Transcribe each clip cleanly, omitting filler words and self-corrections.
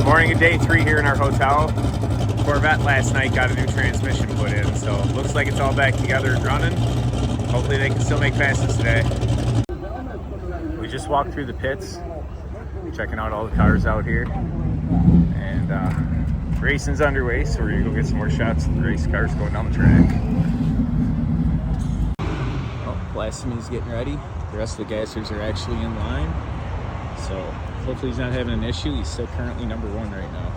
Morning of day 3 here in our hotel. Corvette last night got a new transmission put in, so looks like it's all back together and running. Hopefully they can still make fastest today. We just walked through the pits, checking out all the cars out here, and racing's underway, so we're gonna go get some more shots of the race cars going down the track. Oh, Blasphemy's getting ready. The rest of the gassers are actually in line, so hopefully he's not having an issue. He's still currently number 1 right now.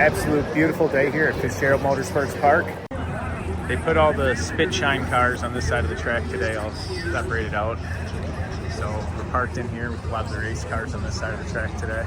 Absolute beautiful day here at Fitzgerald Motorsports Park. They put all the spit shine cars on this side of the track today, all separated out. So we're parked in here with a lot of the race cars on this side of the track today.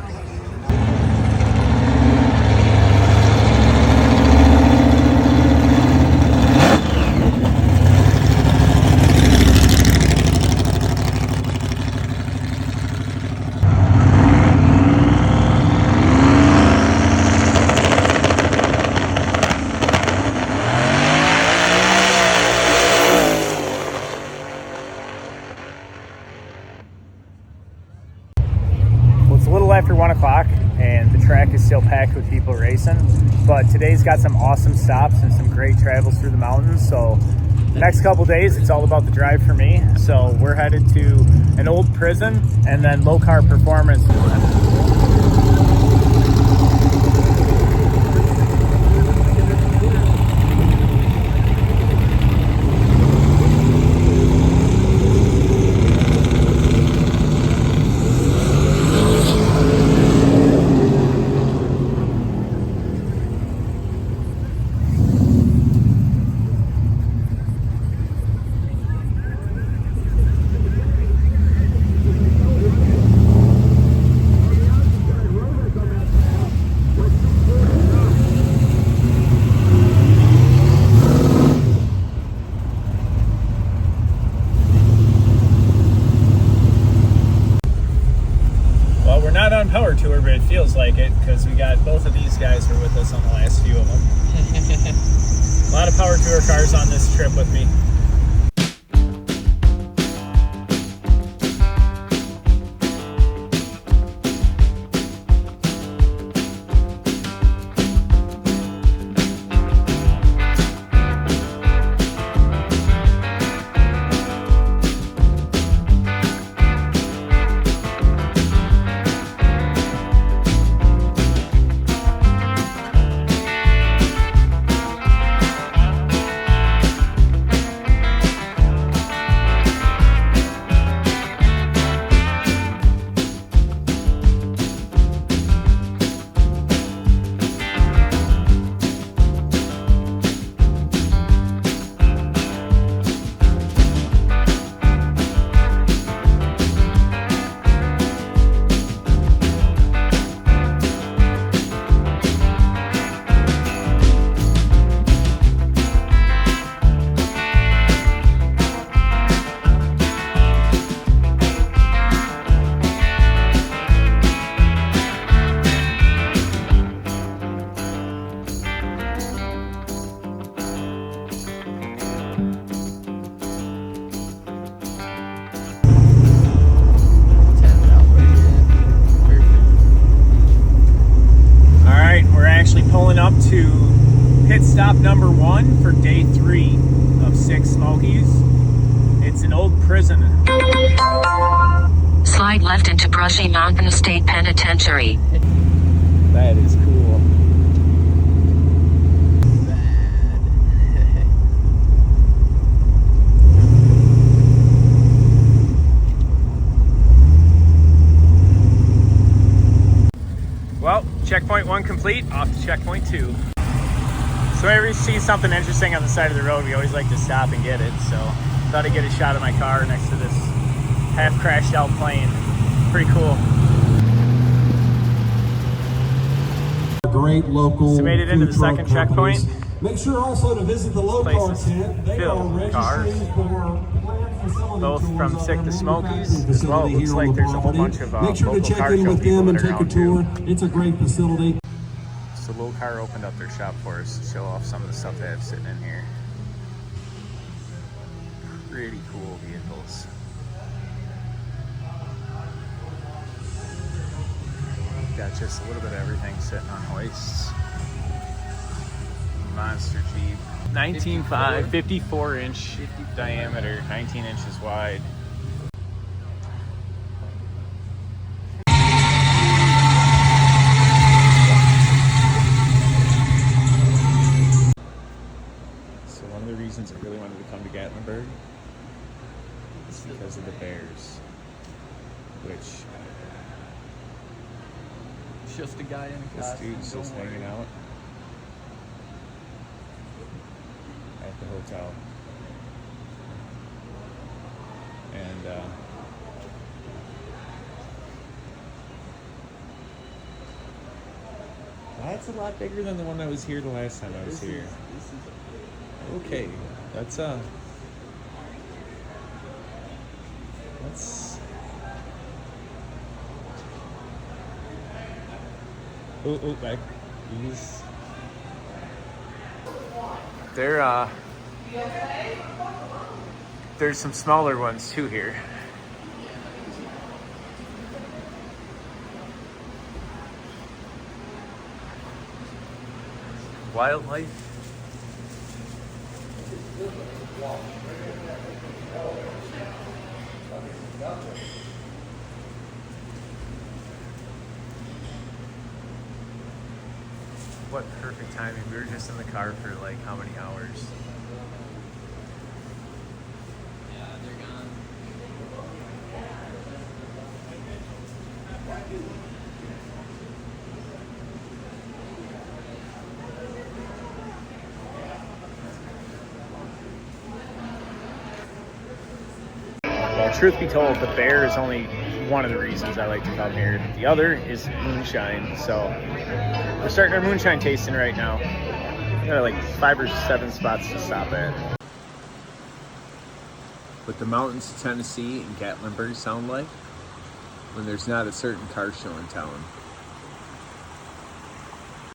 After 1 o'clock and the track is still packed with people racing, but today's got some awesome stops and some great travels through the mountains. So the next couple days it's all about the drive for me. So we're headed to an old prison and then low car performance. Power tour, but it feels like it because we got both of these guys were with us on the last few of them. A lot of power tour cars on this trip with me. Pulling up to pit stop number 1 for day 3 of Sick Smokies. It's an old prison. Slide left into Smoky Mountains State Penitentiary. That is cool. Well, checkpoint 1 complete, off to checkpoint 2. So whenever you see something interesting on the side of the road, we always like to stop and get it. So thought I'd get a shot of my car next to this half crashed out plane. Pretty cool. Great local. So made it into the second checkpoint. Make sure also to visit the low car tent. They are registering for both from Sick to Smokies as well. It looks like there's a whole bunch of Make sure to local check car in show with people them and that are take a around tour. too. It's a great facility. So Low Car opened up their shop for us to show off some of the stuff they have sitting in here. Pretty cool vehicles. Got just a little bit of everything sitting on hoists. Monster Jeep. 19.5, 54 inch diameter, 19 inches wide. So one of the reasons I really wanted to come to Gatlinburg is because of the bears, which It's just a guy in a this costume. dude's just hanging out. hotel. And that's a lot bigger than the one that was here the last time I was here. Okay, that's oh, back. These. There's some smaller ones too here. Wildlife. What perfect timing. We were just in the car for like how many hours? Yeah, they're gone. Well, truth be told, the bear is only one of the reasons I like to come here. The other is moonshine. So we're starting our moonshine tasting right now. We got like 5 or 7 spots to stop at. What the mountains of Tennessee and Gatlinburg sound like when there's not a certain car show in town.